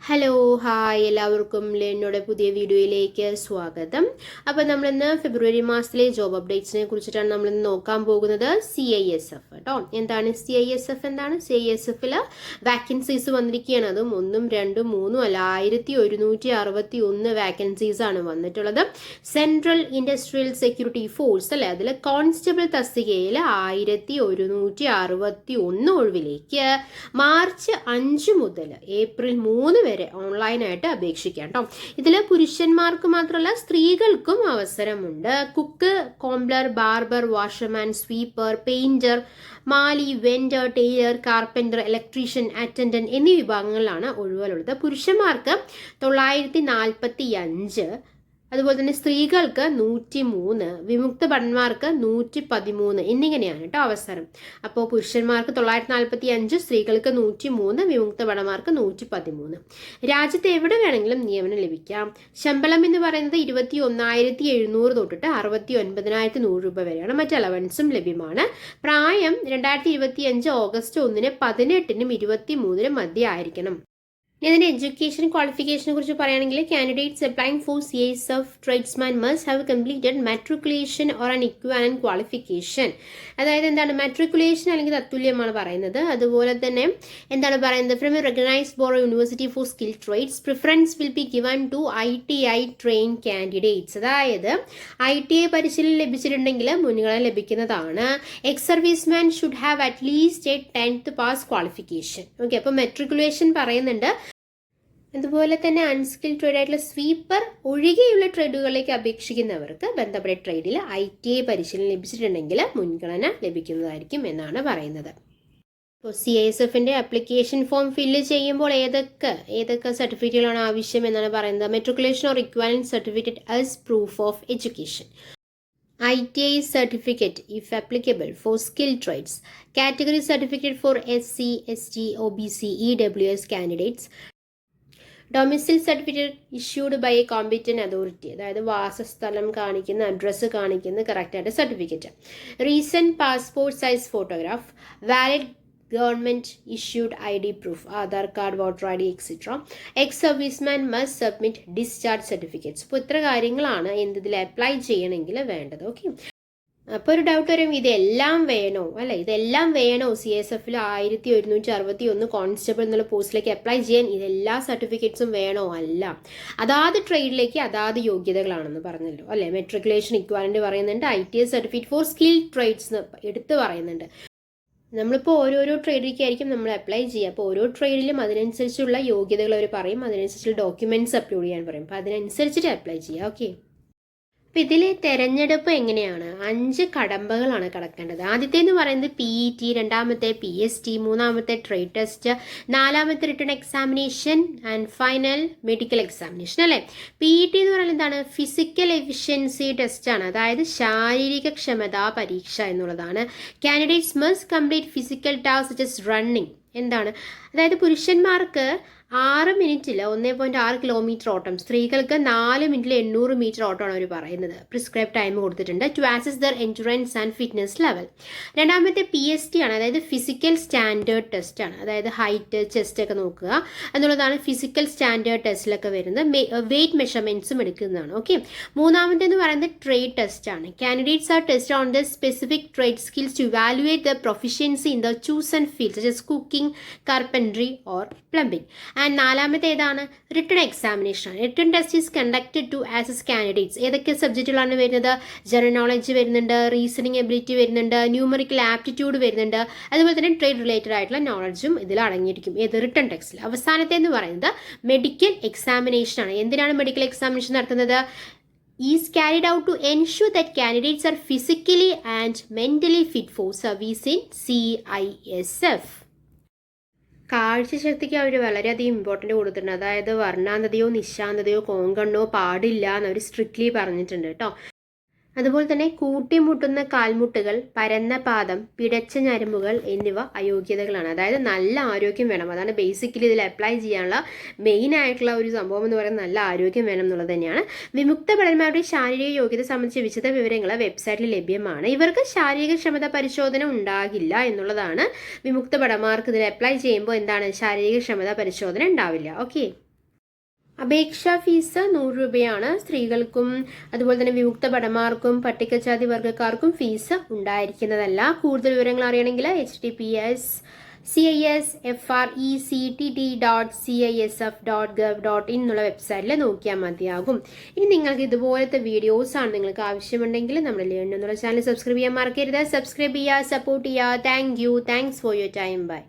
Hello hi എല്ലാവർക്കും ലെന്നോടെ പുതിയ വീഡിയോയിലേക്ക് സ്വാഗതം. അപ്പോൾ നമ്മളിന്ന് ഫെബ്രുവരി മാസത്തിലെ ജോബ് അപ്ഡേറ്റ്സിനെ കുറിച്ചിട്ടാണ് നമ്മളിന്ന് നോക്കാൻ പോകുന്നത്. CISF കേട്ടോ. എന്താണ് CISF? എന്താണ് CISFിൽ വാക്കൻസീസ് വന്നിരിക്കുകയാണ്. അതും 1, 2, 3 അല്ല, 1161 വാക്കൻസീസ് ആണ് വന്നിട്ടുള്ളത്. സെൻട്രൽ ഇൻഡസ്ട്രിയൽ സെക്യൂരിറ്റി ഫോഴ്സ് അല്ലേ, അതിൽ കോൺസ്റ്റബിൾ തസ്തികയിൽ 1161 ഒഴിവിലേക്ക് മാർച്ച് 5 മുതൽ ഏപ്രിൽ 3 വരെ ഓൺലൈനായിട്ട് അപേക്ഷിക്കാം കേട്ടോ. ഇതിൽ പുരുഷന്മാർക്ക് മാത്രമല്ല സ്ത്രീകൾക്കും അവസരമുണ്ട്. Cook, cobbler, barber, washerman, sweeper, painter, mali, vendor, tailor, carpenter, electrician, attendant എന്നീ വിഭാഗങ്ങളിലാണ് ഒഴിവുകളുള്ളത്. പുരുഷന്മാർക്ക് 945, അതുപോലെ തന്നെ സ്ത്രീകൾക്ക് 103, വിമുക്ത ഭടന്മാർക്ക് 113 എന്നിങ്ങനെയാണ് കേട്ടോ അവസരം. അപ്പോൾ പുരുഷന്മാർക്ക് 945, സ്ത്രീകൾക്ക് 103, വിമുക്ത ഭടന്മാർക്ക് 113. രാജ്യത്ത് എവിടെ വേണമെങ്കിലും നിയമനം ലഭിക്കാം. ശമ്പളം എന്ന് പറയുന്നത് 21,700 തൊട്ടിട്ട് 69,100 രൂപ വരെയാണ്. മറ്റ് അലവൻസും ലഭ്യമാണ്. പ്രായം 2025 ഓഗസ്റ്റ് 1-ന് 18-നും 23-നും മധ്യ ആയിരിക്കണം. ഇതിന്റെ എഡ്യൂക്കേഷൻ ക്വാളിഫിക്കേഷനെ കുറിച്ച് പറയുകയാണെങ്കിൽ candidates applying for CISF tradesman must have completed matriculation or an equivalent qualification. അതായത് എന്താണ് മാട്രിക്കുലേഷൻ അല്ലെങ്കിൽ തത്തുല്യമാണ് പറയുന്നത്. അതുപോലെ തന്നെ എന്താണ് പറയുന്നത്, from a recognised board university for skill trades preference will be given to ITI train candidates. അതായത് ITI പരിശീലനം ലഭിച്ചിട്ടുണ്ടെങ്കിൽ മുൻഗണന ലഭിക്കുന്നതാണ്. Ex serviceman should have at least a 10th pass qualification. Okay, അപ്പോൾ മെട്രിക്കുലേഷൻ പറയുന്നുണ്ട്. അതുപോലെ തന്നെ അൺസ്കിൽഡ് ട്രേഡ് ആയിട്ടുള്ള സ്വീപ്പർ ഒഴികെയുള്ള ട്രേഡുകളിലേക്ക് അപേക്ഷിക്കുന്നവർക്ക് ബന്ധപ്പെട്ട ട്രേഡിൽ ITI പരിശീലനം ലഭിച്ചിട്ടുണ്ടെങ്കിൽ മുൻഗണന ലഭിക്കുന്നതായിരിക്കും എന്നാണ് പറയുന്നത്. ഇപ്പോൾ CISFന്റെ ആപ്ലിക്കേഷൻ ഫോം ഫില്ല് ചെയ്യുമ്പോൾ ഏതൊക്കെ സർട്ടിഫിക്കറ്റുകളാണ് ആവശ്യം എന്നാണ് പറയുന്നത്. Matriculation or equivalent certificate as proof of education, ITI certificate if applicable for skilled trades, category certificate for SC, ST, OBC, EWS candidates, domicile certificate issued by a competent authority, അതായത് വാസസ്ഥലം കാണിക്കുന്ന, address കാണിക്കുന്ന കറക്റ്റായിട്ട് certificate, recent passport size photograph, valid government issued ID proof, Aadhaar card, voter ID, etcetera. Ex serviceman must submit discharge certificates. ഇപ്പോൾ ഇത്ര കാര്യങ്ങളാണ് എന്തിൽ apply ചെയ്യണമെങ്കിൽ വേണ്ടത്. ഓക്കെ, അപ്പോൾ ഒരു ഡൗട്ട് വരും, ഇതെല്ലാം വേണോ അല്ലെ, ഇതെല്ലാം വേണോ CISFിൽ 1161 കോൺസ്റ്റബിൾ എന്നുള്ള പോസ്റ്റിലേക്ക് അപ്ലൈ ചെയ്യാൻ ഇതെല്ലാ സർട്ടിഫിക്കറ്റ്സും വേണോ? അല്ല, അതാത് ട്രേഡിലേക്ക് അതാത് യോഗ്യതകളാണെന്ന് പറഞ്ഞല്ലോ അല്ലെ. മെട്രിക്കുലേഷൻ ഇക്വാലന്റ് പറയുന്നുണ്ട്, ITI certificate for skill trades എന്ന് എടുത്ത് പറയുന്നുണ്ട്. നമ്മളിപ്പോൾ ഓരോരോ ട്രേഡിലേക്കായിരിക്കും നമ്മൾ അപ്ലൈ ചെയ്യുക. അപ്പോൾ ഓരോ ട്രേഡിലും അതിനനുസരിച്ചുള്ള യോഗ്യതകൾ അവർ പറയും, അതിനനുസരിച്ചുള്ള ഡോക്യുമെന്റ്സ് അപ്ലോഡ് ചെയ്യാൻ പറയും. അപ്പോൾ അതിനനുസരിച്ചിട്ട് അപ്ലൈ ചെയ്യുക. ഓക്കെ, അപ്പം ഇതിലെ തെരഞ്ഞെടുപ്പ് എങ്ങനെയാണ്? 5 കടമ്പകളാണ് കടക്കേണ്ടത്. ആദ്യത്തേന്ന് പറയുന്നത് PET, രണ്ടാമത്തെ PST, മൂന്നാമത്തെ ട്രേഡ് ടെസ്റ്റ്, നാലാമത്തെ written examination and final medical examination അല്ലേ. PET എന്ന് പറയുന്നത് എന്താണ്? ഫിസിക്കൽ എഫിഷ്യൻസി ടെസ്റ്റ് ആണ്, അതായത് ശാരീരിക ക്ഷമതാ പരീക്ഷ എന്നുള്ളതാണ്. Candidates must complete physical task such as running. എന്താണ്? അതായത് പുരുഷന്മാർക്ക് 6 മിനിറ്റിൽ 1.6 കിലോമീറ്റർ ഓട്ടം, സ്ത്രീകൾക്ക് 4 മിനിറ്റിൽ 800 മീറ്റർ ഓട്ടമാണ് അവർ പറയുന്നത്. പ്രിസ്ക്രൈബ് ടൈം കൊടുത്തിട്ടുണ്ട്. To assess their endurance and fitness level. രണ്ടാമത്തെ PST ആണ്, അതായത് ഫിസിക്കൽ സ്റ്റാൻഡേർഡ് ടെസ്റ്റ് ആണ്, അതായത് ഹൈറ്റ്, ചെസ്റ്റ് ഒക്കെ നോക്കുക എന്നുള്ളതാണ് ഫിസിക്കൽ സ്റ്റാൻഡേർഡ് ടെസ്റ്റിലൊക്കെ വരുന്നത്. വെയിറ്റ് മെഷർമെന്റ്സും എടുക്കുന്നതാണ്. ഓക്കെ, മൂന്നാമത്തേന്ന് പറയുന്നത് ട്രേഡ് ടെസ്റ്റ് ആണ്. Candidates are test on the specific trade skills to evaluate the proficiency in the chosen field such as cooking, carpentry or plumbing. And നാലാമത്തെ ഏതാണ്? റിട്ടേൺ എക്സാമിനേഷൻ ആണ്. Written test is conducted to assess candidates. ഏതൊക്കെ സബ്ജക്റ്റുകളാണ് വരുന്നത്? General knowledge വരുന്നുണ്ട്, reasoning ability വരുന്നുണ്ട്, numerical aptitude വരുന്നുണ്ട്, അതുപോലെ തന്നെ ട്രേഡ് റിലേറ്റഡ് ആയിട്ടുള്ള നോളജും ഇതിൽ അടങ്ങിയിരിക്കും. ഏത്? റിട്ടേൺ ടെസ്റ്റിൽ. അവസാനത്തെ എന്ന് പറയുന്നത് മെഡിക്കൽ എക്സാമിനേഷൻ ആണ്. എന്തിനാണ് മെഡിക്കൽ എക്സാമിനേഷൻ നടത്തുന്നത്? Is carried out to ensure that candidates are physically and mentally fit for service in CISF. കാഴ്ചശക്തിക്ക് അവർ വളരെയധികം ഇമ്പോർട്ടൻ്റ് കൊടുത്തിട്ടുണ്ട്. അതായത് വർണ്ണാന്തതയോ നിശാന്തതയോ കോങ്കണ്ണോ പാടില്ല എന്നവർ സ്ട്രിക്ട്ലി പറഞ്ഞിട്ടുണ്ട് കേട്ടോ. അതുപോലെ തന്നെ കൂട്ടിമുട്ടുന്ന കാൽമുട്ടുകൾ, പരന്ന പാദം, പിടച്ച ഞരമ്പുകൾ എന്നിവ അയോഗ്യതകളാണ്. അതായത് നല്ല ആരോഗ്യം വേണം. അതാണ് ബേസിക്കലി ഇതിൽ അപ്ലൈ ചെയ്യാനുള്ള മെയിൻ ആയിട്ടുള്ള ഒരു സംഭവം എന്ന് പറയുന്നത്, നല്ല ആരോഗ്യം വേണം എന്നുള്ളത് തന്നെയാണ്. വിമുക്ത ഭടന്മാരുടെ ശാരീരിക യോഗ്യത സംബന്ധിച്ച വിശദ വിവരങ്ങൾ വെബ്സൈറ്റിൽ ലഭ്യമാണ്. ഇവർക്ക് ശാരീരിക ക്ഷമത പരിശോധന ഉണ്ടാകില്ല എന്നുള്ളതാണ്. വിമുക്ത ഭടന്മാർക്ക് ഇതിൽ അപ്ലൈ ചെയ്യുമ്പോൾ എന്താണ്? ശാരീരിക ക്ഷമത പരിശോധന ഉണ്ടാവില്ല. ഓക്കെ, അപേക്ഷാ ഫീസ് 100 രൂപയാണ്. സ്ത്രീകൾക്കും അതുപോലെ തന്നെ വിമുക്ത ഭടന്മാർക്കും പട്ടികജാതി വർഗ്ഗക്കാർക്കും ഫീസ് ഉണ്ടായിരിക്കുന്നതല്ല. കൂടുതൽ വിവരങ്ങൾ അറിയണമെങ്കിൽ https://CISFRECTT.CISF.gov.in എന്നുള്ള വെബ്സൈറ്റിൽ നോക്കിയാൽ മതിയാകും. ഇനി നിങ്ങൾക്ക് ഇതുപോലത്തെ വീഡിയോസാണ് നിങ്ങൾക്ക് ആവശ്യമുണ്ടെങ്കിൽ നമ്മുടെ ലേൺ എന്നുള്ള ചാനൽ സബ്സ്ക്രൈബ് ചെയ്യാൻ മറക്കരുത്. സബ്സ്ക്രൈബ് ചെയ്യുക, സപ്പോർട്ട് ചെയ്യുക. Thanks for your time. By.